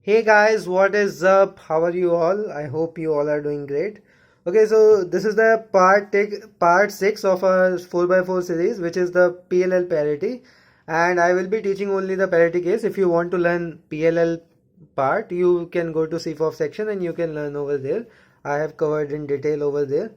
Hey guys, what is up? How are you all? I hope you all are doing great. Okay, so this is the part 6 of our 4x4 series, which is the PLL parity, and I will be teaching only the parity case. If you want to learn PLL part, you can go to CFOF section and you can learn over there. I have covered in detail over there.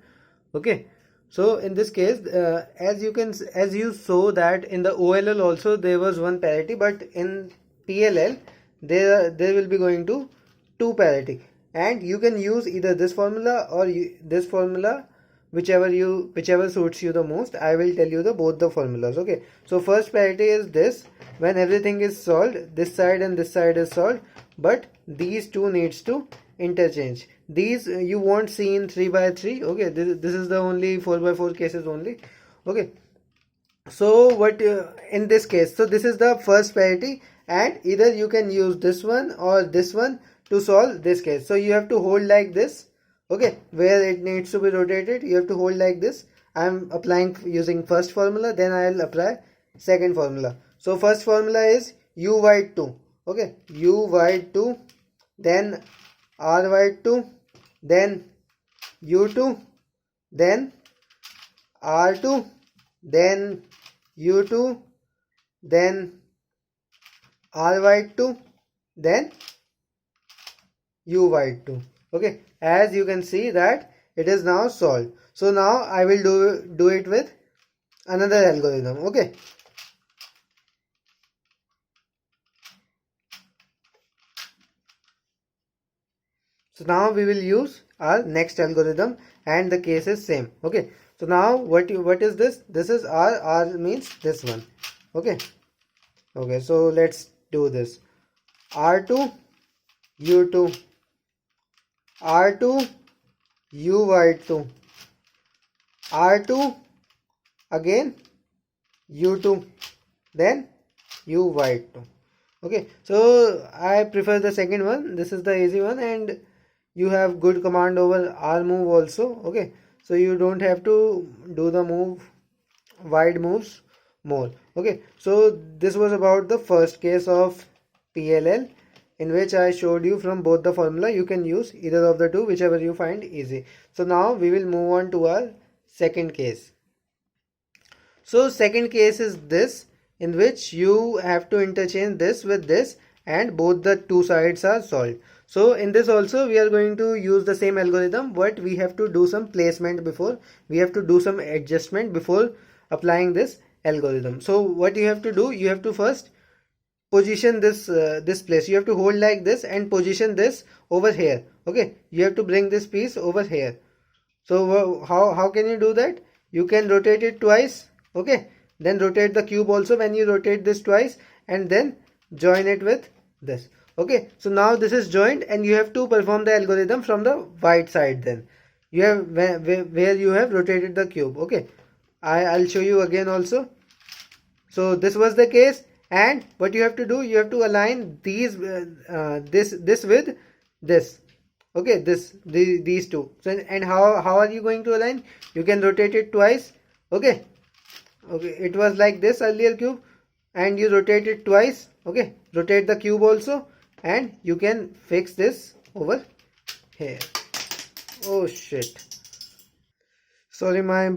Okay, so in this case, as you saw that in the OLL also there was one parity, but in PLL there will be going to two parity, and you can use either this formula or this formula, whichever suits you the most. I will tell you the both the formulas. Okay, so first parity is this: when everything is solved, this side and this side is solved, but these two needs to interchange. These you won't see in 3x3. Okay, this is the only 4x4 cases only. Okay, so what in this case, so this is the first parity, and either you can use this one or this one to solve this case. So you have to hold like this. Okay, where it needs to be rotated, you have to hold like this. I'm applying using first formula, then I'll apply second formula. So first formula is u by 2. Okay, u by 2, then r by 2, then u2, then r2, then u2, then r by 2, then u by 2. Okay, as you can see that it is now solved. So now I will do it with another algorithm. Okay, so now we will use our next algorithm, and the case is same. Okay, so now what is this? This is r means this one. Okay, so let's do this. R2 u2, R2 u by 2, R2 again u2, then u by 2. Okay, so I prefer the second one. This is the easy one, and you have good command over R move also. Okay, so you don't have to do the wide moves more. Okay, so this was about the first case of PLL, in which I showed you from both the formula. You can use either of the two, whichever you find easy. So now we will move on to our second case. So second case is this, in which you have to interchange this with this, and both the two sides are solved. So in this also we are going to use the same algorithm, but we have to do some placement before. We have to do some adjustment before applying this algorithm. So what you have to do, you have to first position this place. You have to hold like this and position this over here. Okay, you have to bring this piece over here. So how can you do that? You can rotate it twice. Okay, then rotate the cube also when you rotate this twice, and then join it with this. Okay, so now this is joined, and you have to perform the algorithm from the right side. Then you have where you have rotated the cube. Okay, I'll show you again also. So this was the case, and what you have to do, you have to align these this with this. Okay, these two. So and how are you going to align? You can rotate it twice. Okay, it was like this earlier cube, and you rotate it twice. Okay, rotate the cube also, and you can fix this over here. Oh shit, sorry, my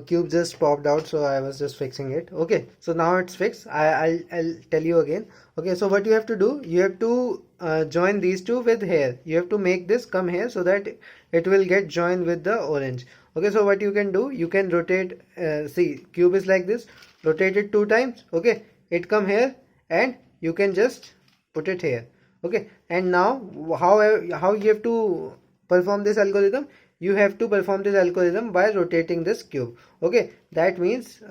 cube just popped out, so I was just fixing it. Okay, so now it's fixed. I'll tell you again. Okay, so what you have to do, you have to join these two with here. You have to make this come here so that it will get joined with the orange. Okay, so what you can do, you can rotate. See, cube is like this. Rotate it 2 times. Okay, it come here, and you can just put it here. Okay, and now how you have to perform this algorithm? You have to perform this algorithm by rotating this cube. Okay, that means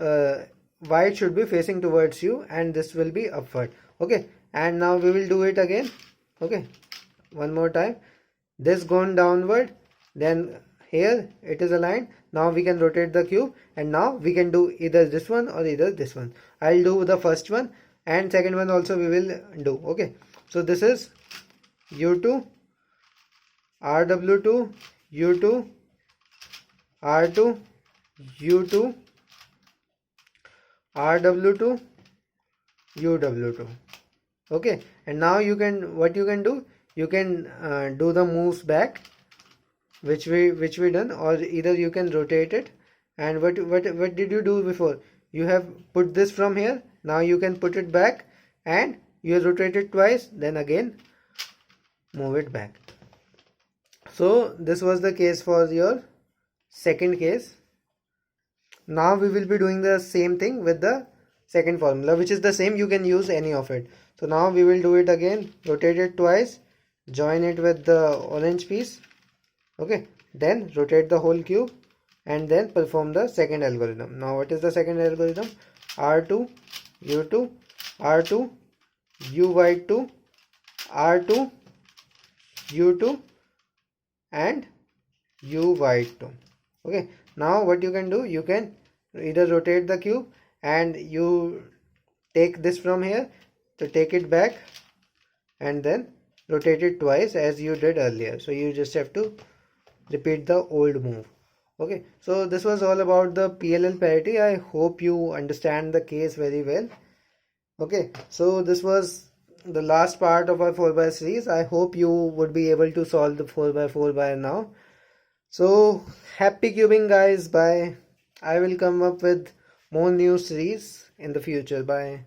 white should be facing towards you, and this will be upward. Okay, and now we will do it again. Okay, one more time. This gone downward, then here it is aligned. Now we can rotate the cube, and now we can do either this one or either this one. I'll do the first one, and second one also we will do. Okay, so this is u2, rw2, u2, r2, u2, rw2, uw2. Okay, and now what you can do, you can do the moves back which we done, or either you can rotate it. And what did you do before? You have put this from here, now you can put it back, and you rotate it twice, then again move it back. So this was the case for your second case. Now we will be doing the same thing with the second formula, which is the same, you can use any of it. So now we will do it again, rotate it twice, join it with the orange piece, okay, then rotate the whole cube, and then perform the second algorithm. Now what is the second algorithm? R2 U2 R2 UY2 R2 U2 and UY2. Okay, now what you can do, you can either rotate the cube and you take this from here, to take it back and then rotate it twice as you did earlier. So you just have to repeat the old move. Okay, so this was all about the PLL parity. I hope you understand the case very well. Okay, so this was the last part of our 4x series. I hope you would be able to solve the 4x4 by now. So happy cubing guys, bye. I will come up with more new series in the future. Bye.